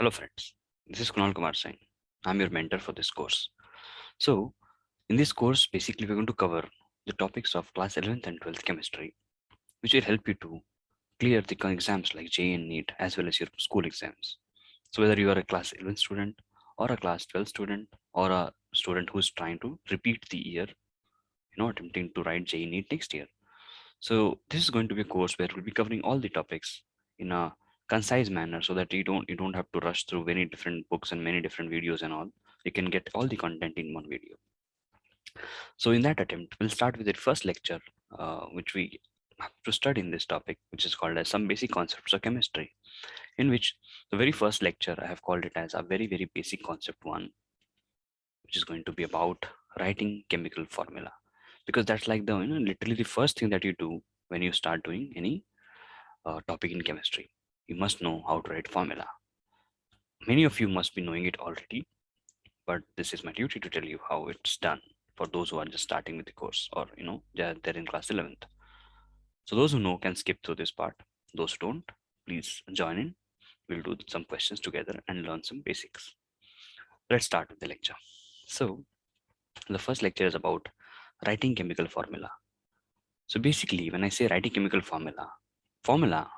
Hello friends, this is Kunal Kumar Singh. I'm your mentor for this course. So, in this course, basically we're going to cover the topics of class 11th and 12th chemistry, which will help you to clear the exams like JEE and NEET as well as your school exams. So, whether you are a class 11 student or a class 12 student or a student who's trying to repeat the year, attempting to write JEE NEET next year. So, this is going to be a course where we'll be covering all the topics in a concise manner so that you don't have to rush through many different books and many different videos and all. You can get all the content in one video. So in that attempt, we'll start with the first lecture, which we have to study in this topic, which is called as some basic concepts of chemistry, in which the very first lecture I have called it as a very, very basic concept one, which is going to be about writing chemical formula. Because that's like literally the first thing that you do when you start doing any topic in chemistry. You must know how to write formula. Many of you must be knowing it already, but this is my duty to tell you how it's done for those who are just starting with the course or they're in class 11th. So those who know can skip through this part. Those who don't, please join in. We'll do some questions together and learn some basics. Let's start with the lecture. So the first lecture is about writing chemical formula. So basically, when I say writing chemical formula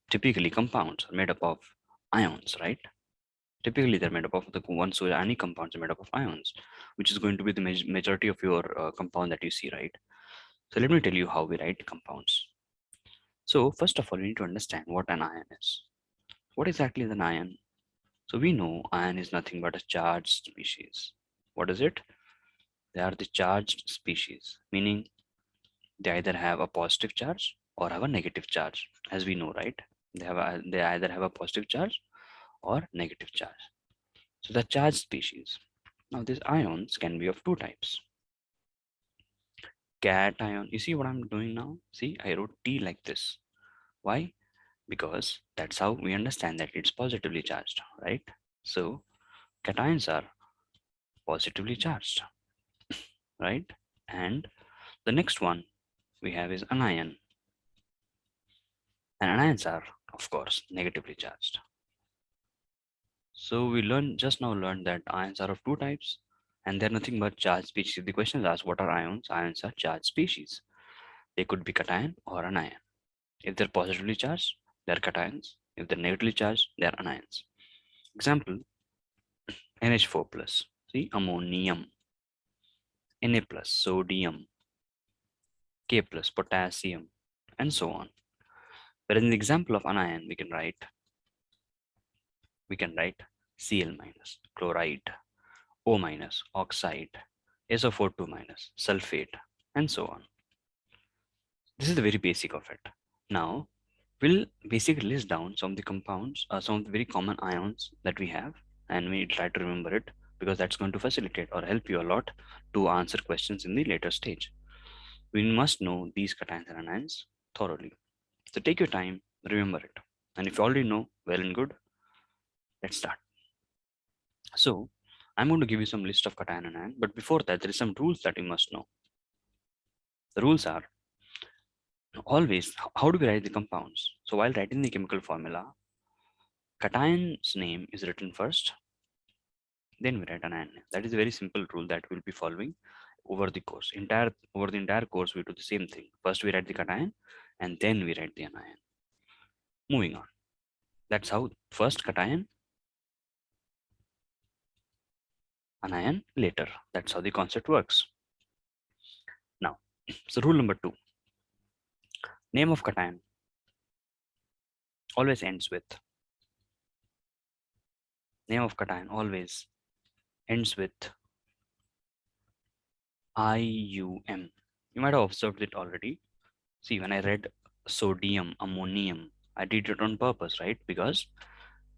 typically compounds are made up of ions, right? Typically, they're made up of the ones so any compounds are made up of ions, which is going to be the majority of your compound that you see, right? So let me tell you how we write compounds. So first of all, we need to understand what an ion is. What exactly is an ion? So we know ion is nothing but a charged species. What is it? They are the charged species, meaning they either have a positive charge or have a negative charge, as we know, right? They either have a positive charge or negative charge. So the charged species. Now these ions can be of two types. Cation. You see what I'm doing now? See, I wrote T like this. Why? Because that's how we understand that it's positively charged, right? So cations are positively charged, right? And the next one we have is anion. And anions are, of course, negatively charged. So we just now learned that ions are of two types and they're nothing but charged species. The question is asked, what are ions? Ions are charged species. They could be cation or anion. If they're positively charged, they're cations. If they're negatively charged, they're anions. Example, NH4 plus. See, ammonium. Na plus, sodium. K plus, potassium, and so on. But in the example of anion, we can write Cl minus, chloride, O minus, oxide, SO42 minus, sulfate, and so on. This is the very basic of it. Now, we'll basically list down some of the compounds, some of the very common ions that we have, and we try to remember it because that's going to facilitate or help you a lot to answer questions in the later stage. We must know these cations and anions thoroughly. So take your time, remember it. And if you already know, well and good, let's start. So I'm going to give you some list of cation and anion, but before that, there is some rules that you must know. The rules are always, how do we write the compounds? So while writing the chemical formula, cation's name is written first, then we write an anion. That is a very simple rule that we'll be following over the course. Over the entire course, we do the same thing. First we write the cation and then we write the anion. Moving on. That's how first cation, anion later. That's how the concept works. Now, so rule number 2, name of cation always ends with, name of cation always ends with IUM. You might have observed it already. See, when I read sodium, ammonium, I did it on purpose, right? Because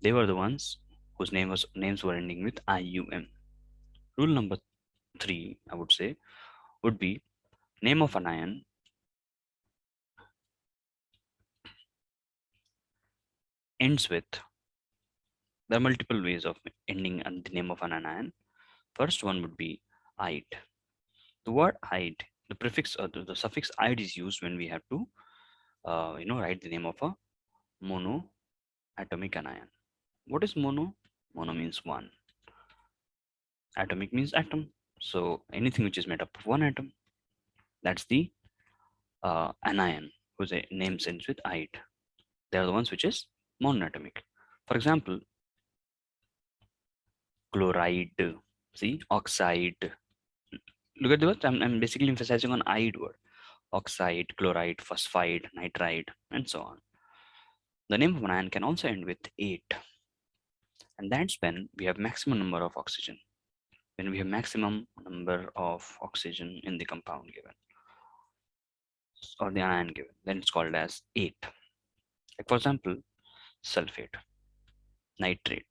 they were the ones whose names were ending with IUM. Rule number 3, I would say, would be name of an ion ends with. There are multiple ways of ending the name of an anion. First one would be "ide." The word "ide", the prefix or the suffix "ide" is used when we have to, write the name of a monoatomic anion. What is mono? Mono means one. Atomic means atom. So anything which is made up of one atom, that's the anion, whose name ends with "ide." They are the ones which is monoatomic. For example, chloride, see, oxide. Look at the words. I'm basically emphasizing on "ide" word. Oxide, chloride, phosphide, nitride, and so on. The name of an ion can also end with 8, and that's when we have maximum number of oxygen. When we have maximum number of oxygen in the compound given or the ion given, then it's called as 8. Like for example, sulfate, nitrate,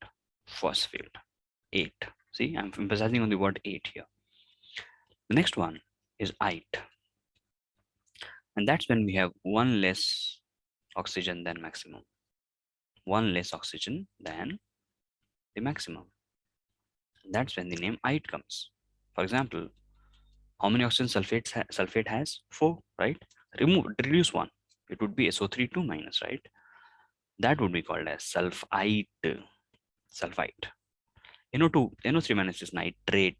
phosphate, 8. See, I'm emphasizing on the word 8 here. The next one is ite, and that's when we have one less oxygen than maximum. One less oxygen than the maximum. That's when the name ite comes. For example, how many oxygen sulfate has? 4, right? Reduce one. It would be SO3 2 minus, right? That would be called as sulfite. Sulfite. NO2, NO3 minus is nitrate.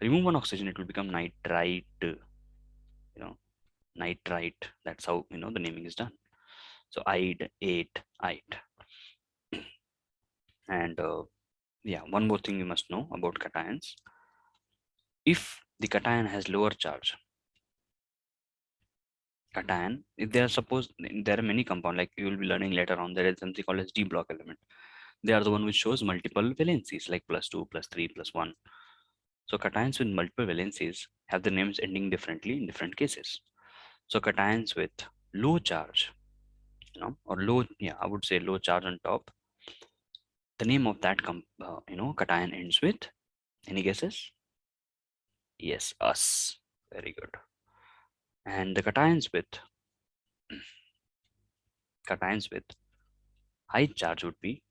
Remove one oxygen, it will become nitrite. Nitrite. That's how the naming is done. So ide, 8, ite. And yeah, one more thing you must know about cations. If the cation has lower charge, cation, if there are suppose there are many compound, like you will be learning later on, there is something called as D block element. They are the one which shows multiple valencies, like +2, +3, +1. So cations with multiple valencies have the names ending differently in different cases. So cations with low charge, or low, yeah, I would say low charge on top. The name of that cation ends with, any guesses? Yes, us. Very good. And the cations with high charge would be,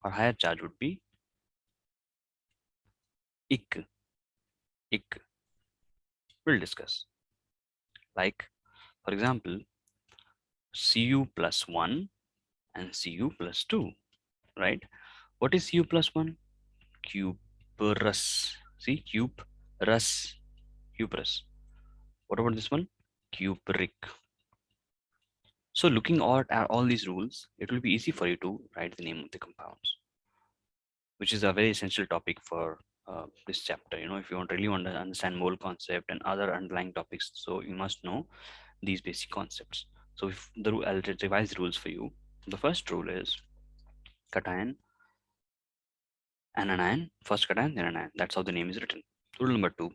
or higher charge would be ik. Ik. We'll discuss. Like, for example, Cu plus 1 and Cu plus 2, right? What is Cu plus 1? Cuprous. See, cuprous. Cuprous. What about this one? Cupric. So looking at all these rules, it will be easy for you to write the name of the compounds, which is a very essential topic for this chapter. If you really want to understand mole concept and other underlying topics, so you must know these basic concepts. So if I'll revise the rules for you. The first rule is cation and anion, first cation, then anion. That's how the name is written. Rule number 2,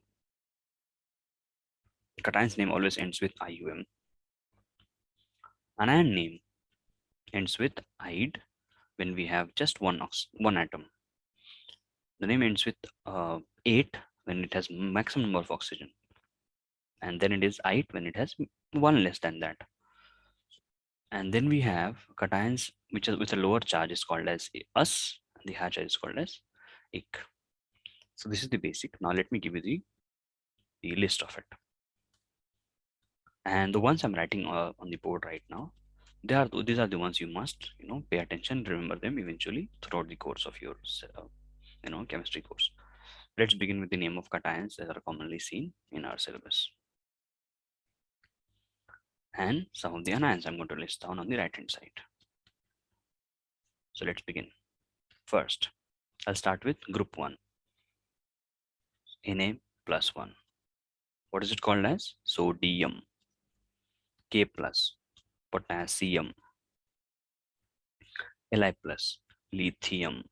cation's name always ends with IUM. Anion name ends with ide when we have just one atom. The name ends with 8 when it has maximum number of oxygen. And then it is ite when it has one less than that. And then we have cations which is with a lower charge is called as us, and the higher charge is called as ik. So this is the basic. Now let me give you the list of it. And the ones I'm writing on the board right now, these are the ones you must pay attention, remember them eventually throughout the course of your chemistry course. Let's begin with the name of cations that are commonly seen in our syllabus, and some of the anions I'm going to list down on the right hand side. So let's begin. First, I'll start with group 1, Na plus 1. What is it called as? Sodium. K plus, potassium. Li plus, lithium.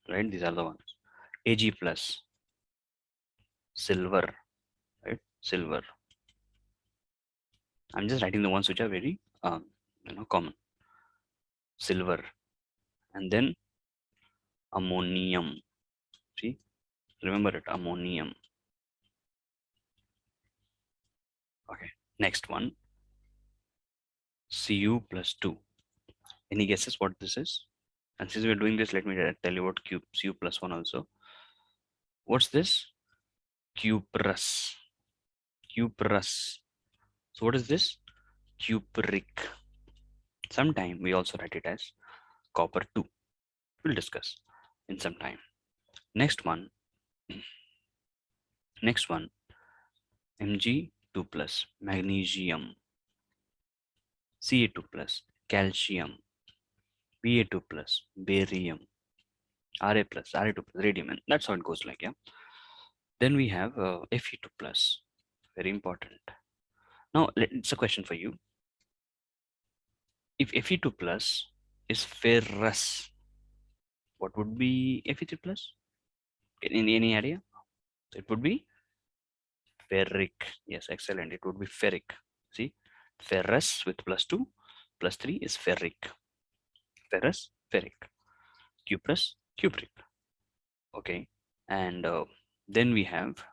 Right, these are the ones. Ag plus, silver. Right, silver. I'm just writing the ones which are very common. Silver. And then ammonium. See, remember it, ammonium. Okay, next one, Cu plus 2. Any guesses what this is? And since we're doing this, let me tell you what Cu plus 1 also. What's this? Cuprous. Cuprous. So what is this? Cupric. Sometime we also write it as copper 2. We'll discuss in some time. Next one, next one, Mg2 plus magnesium, Ca2 plus calcium, Ba2 plus barium, Ra2 plus radium, and that's how it goes like, yeah. Then we have Fe2 plus, very important. Now it's a question for you. If Fe2 plus is ferrous, what would be Fe3 plus? Any idea? It would be ferric. Yes, excellent. It would be ferric. See, ferrous with plus 2 plus 3 is ferric. Ferrous, ferric. Cuprous, cupric. Okay, and then we have,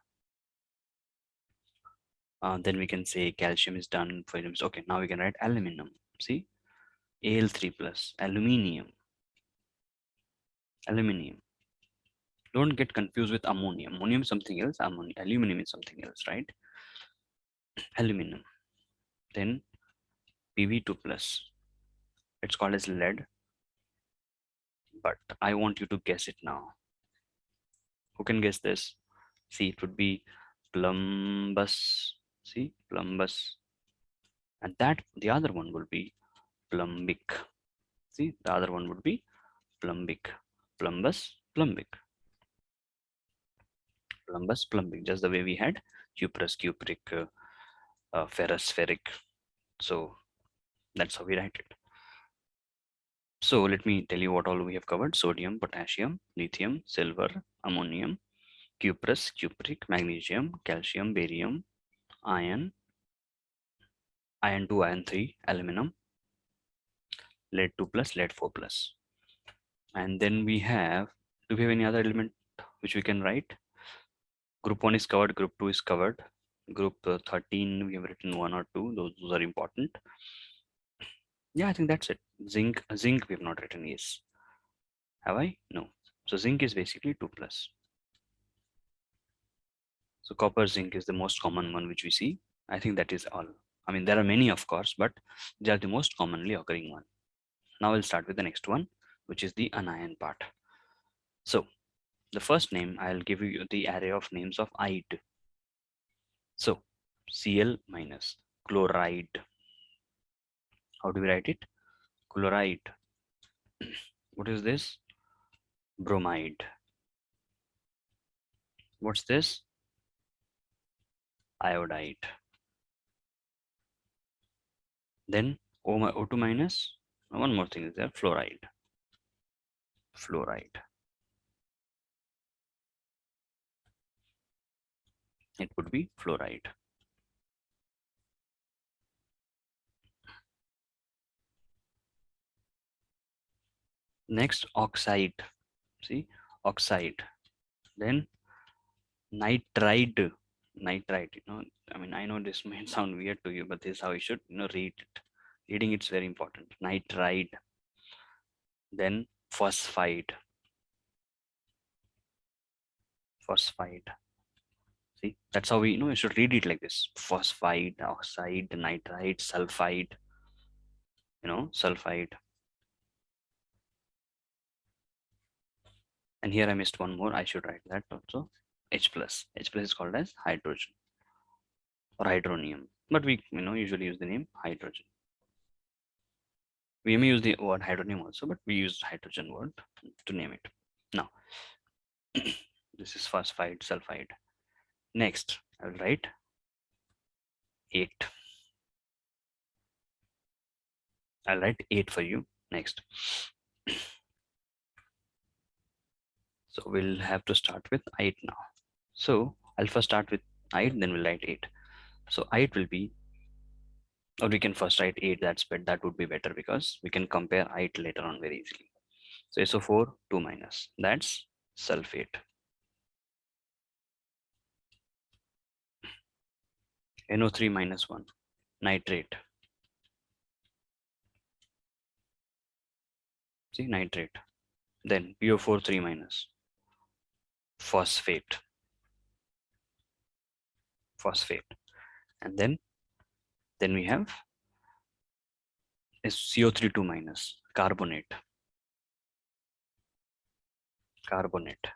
then we can say calcium is done for elements. Okay, now we can write aluminum. See, Al3 plus aluminium. Aluminium. Don't get confused with ammonium. Ammonium is something else. Aluminum is something else, right? Aluminum. Then Pb2 plus. It's called as lead, but I want you to guess it now. Who can guess this? See, it would be plumbus. See, plumbus. And that the other one will be plumbic. See, the other one would be plumbic. Plumbus, plumbic. Plumbus, plumbic. Just the way we had cuprous, cupric, ferrous, ferric. So that's how we write it. So let me tell you what all we have covered: sodium, potassium, lithium, silver, ammonium, cuprous, cupric, magnesium, calcium, barium, iron, iron 2, iron 3, aluminum, lead 2 plus, lead 4 plus. And then we have, do we have any other element which we can write? Group 1 is covered, group 2 is covered. Group 13, we have written 1 or 2, those are important. Yeah, I think that's it. Zinc, zinc we have not written, yes. Have I? No. So zinc is basically 2 plus. So copper, zinc is the most common one which we see. I think that is all. I mean, there are many, of course, but they are the most commonly occurring one. Now we'll start with the next one, which is the anion part. So the first name, I'll give you the array of names of ide. So Cl minus, chloride. How do we write it? Chloride. What is this? Bromide. What's this? Iodide. Then O2 minus, one more thing is there, fluoride. Fluoride. It would be fluoride. Next, oxide. See, oxide. Then nitride. Nitride. I mean, I know this may sound weird to you, but this is how you should, read it. Reading it's very important. Nitride. Then phosphide. Phosphide. See, that's how we, you should read it like this: phosphide, oxide, nitride, sulfide. Sulfide. And here I missed one more. I should write that also. H plus. H plus is called as hydrogen or hydronium, but we usually use the name hydrogen. We may use the word hydronium also, but we use hydrogen word to name it. Now, this is phosphide, sulfide. Next, I will write 8. I'll write 8 for you. Next. So we'll have to start with 8 now. So I'll first start with 8, then we'll write 8. So 8 will be, or we can first write 8, that would be better because we can compare 8 later on very easily. So SO4, 2 minus, that's sulfate. NO3 minus 1, nitrate. See, nitrate. Then PO4, 3 minus, phosphate. Phosphate. And then we have is CO3, 2 minus, carbonate. carbonate,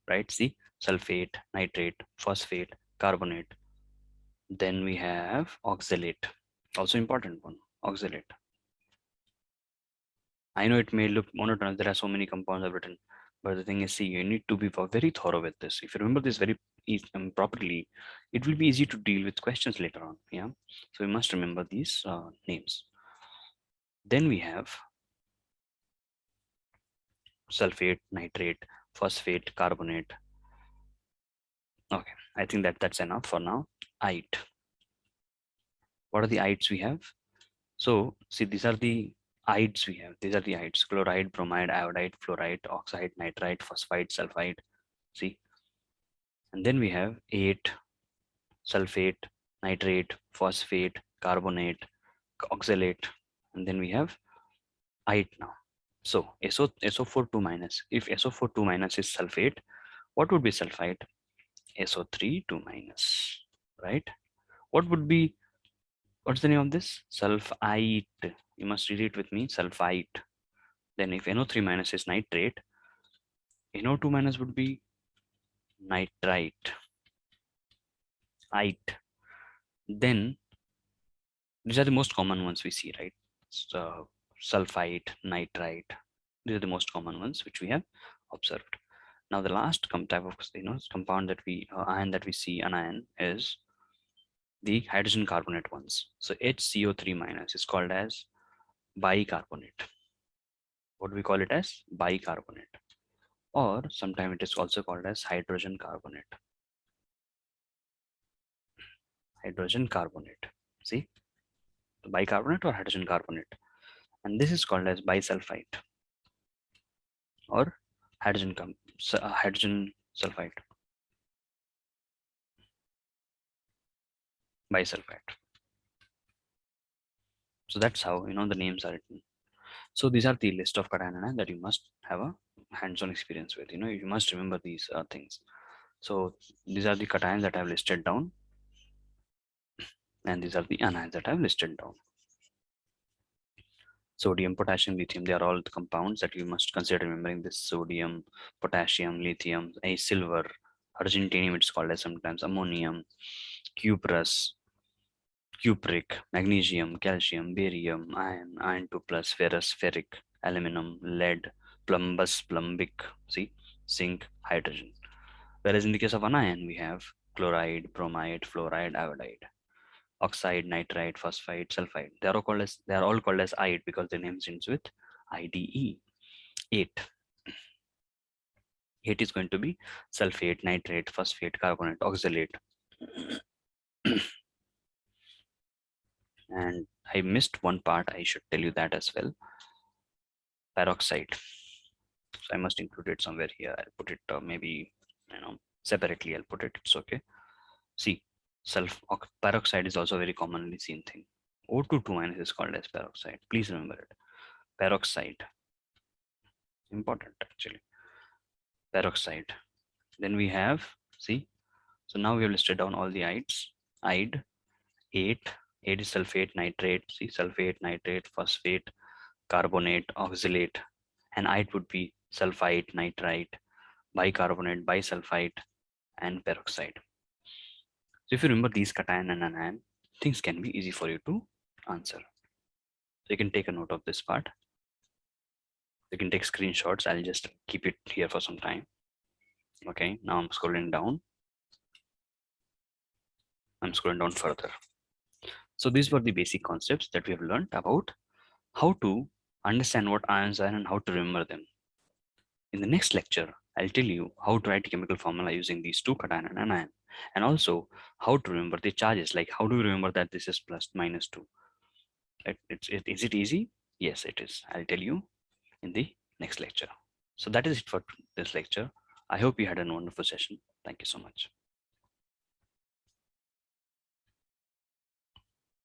right? See, sulfate, nitrate, phosphate, carbonate. Then we have oxalate, also important one, oxalate. I know it may look monotonous, there are so many compounds I've written, but the thing is, see, you need to be very thorough with this. If you remember this very properly, it will be easy to deal with questions later on. Yeah, so we must remember these names. Then we have sulfate, nitrate, phosphate, carbonate. Okay, I think that's enough for now. Ite. What are the ites we have? So see, these are the ides we have. These are the ides: chloride, bromide, iodide, fluoride, oxide, nitrite, phosphide, sulfide. See, and then we have 8: sulfate, nitrate, phosphate, carbonate, oxalate, and then we have ite now. So SO4 2 minus. If SO4 2 minus is sulfate, what would be sulfite? SO3 2 minus, right? What would be, what's the name of this? Sulfite. You must read it with me, sulfite. Then if NO3 minus is nitrate, NO2 minus would be nitrite, ite. Then these are the most common ones we see, right? So, sulfite, nitrite. These are the most common ones which we have observed. Now the last type of compound that we ion that we see, anion, is the hydrogen carbonate ones. So HCO3 minus is called as bicarbonate. What do we call it as? Bicarbonate. Or sometimes it is also called as hydrogen carbonate. Hydrogen carbonate. See, bicarbonate or hydrogen carbonate. And this is called as bisulfite or hydrogen sulfide, bisulfite. So that's how the names are written. So these are the list of cation that you must have a hands-on experience with. You must remember these things. So these are the cations that I've listed down, and these are the anions that I've listed down. Sodium, potassium, lithium, they are all the compounds that you must consider remembering. This sodium, potassium, lithium, a silver, argentinium, it's called as sometimes, ammonium, cuprous, cupric, magnesium, calcium, barium, iron 2 plus, ferrous, ferric, aluminum, lead, plumbous, plumbic, see, zinc, hydrogen. Whereas in the case of anion, we have chloride, bromide, fluoride, iodide, oxide, nitrite, phosphide, sulfide. They are all called as ide because their name ends with IDE. 8. 8 is going to be sulfate, nitrate, phosphate, carbonate, oxalate. And I missed one part. I should tell you that as well. Peroxide. So I must include it somewhere here. I'll put it maybe separately. I'll put it. It's okay. See, peroxide is also a very commonly seen thing. O2 2 minus is called as peroxide. Please remember it. Peroxide. Important actually. Peroxide. Then we have, see, so now we have listed down all the ides. Ide, 8. 8 is sulfate, nitrate. See, sulfate, nitrate, phosphate, carbonate, oxalate. And ide would be sulfite, nitrite, bicarbonate, bisulfite, and peroxide. So if you remember these cation and anion, things can be easy for you to answer. So you can take a note of this part. You can take screenshots. I'll just keep it here for some time. Okay, now I'm scrolling down. I'm scrolling down further. So these were the basic concepts that we have learned about how to understand what ions are and how to remember them. In the next lecture, I'll tell you how to write chemical formula using these two, cation and anion, and also how to remember the charges, like how do you remember that this is plus minus 2. Is it easy? Yes, it is. I'll tell you in the next lecture. So that is it for this lecture. I hope you had a wonderful session. Thank you so much.